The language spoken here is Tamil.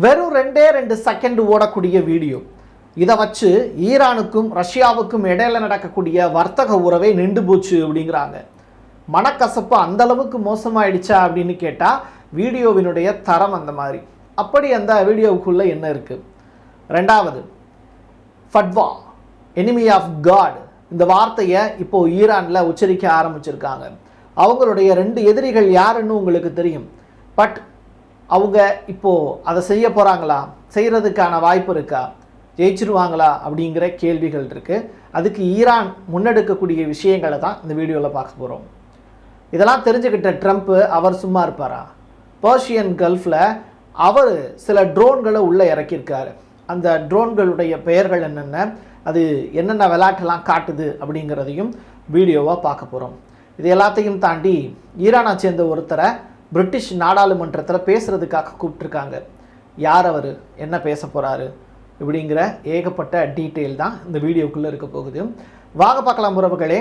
வெறும் 2 செகண்ட் ஓடக்கூடிய வீடியோ. இதை வச்சு ஈரானுக்கும் ரஷ்யாவுக்கும் இடையில நடக்கக்கூடிய வர்த்தக உறவை நின்று போச்சு அப்படிங்கிறாங்க. மனக்கசப்பு அந்த அளவுக்கு மோசமாயிடுச்சா அப்படின்னு கேட்டால் வீடியோவினுடைய தரம் அந்த மாதிரி. அப்படி அந்த வீடியோவுக்குள்ளே என்ன இருக்குது? ரெண்டாவது, ஃபட்வா, எனிமி ஆஃப் காட், இந்த வார்த்தையை இப்போது ஈரானில் உச்சரிக்க ஆரம்பிச்சிருக்காங்க. அவங்களுடைய 2 எதிரிகள் யாருன்னு உங்களுக்கு தெரியும். பட் அவங்க இப்போது அதை செய்ய போகிறாங்களா, செய்கிறதுக்கான வாய்ப்பு இருக்கா, ஜெயிச்சிருவாங்களா அப்படிங்கிற கேள்விகள் இருக்குது. அதுக்கு ஈரான் முன்னெடுக்கக்கூடிய விஷயங்களை தான் இந்த வீடியோவில் பார்க்க போகிறோம். இதெல்லாம் தெரிஞ்சுக்கிட்ட ட்ரம்ப் அவர் சும்மா இருப்பாரா? பர்ஷியன் கல்ஃபில் அவர் சில ட்ரோன்களை உள்ளே இறக்கியிருக்காரு. அந்த ட்ரோன்களுடைய பெயர்கள் என்னென்ன, அது என்னென்ன விளையாட்டெல்லாம் காட்டுது அப்படிங்கிறதையும் வீடியோவாக பார்க்க போகிறோம். இது எல்லாத்தையும் தாண்டி ஈரானை சேர்ந்த ஒருத்தரை பிரிட்டிஷ் நாடாளுமன்றத்தில் பேசுகிறதுக்காக கூப்பிட்ருக்காங்க. யார் அவர், என்ன பேச போகிறாரு இப்படிங்கிற ஏகப்பட்ட டீட்டெயில் தான் இந்த வீடியோக்குள்ளே இருக்க போகுது. வாங்க பார்க்கலாம் உறவுகளே.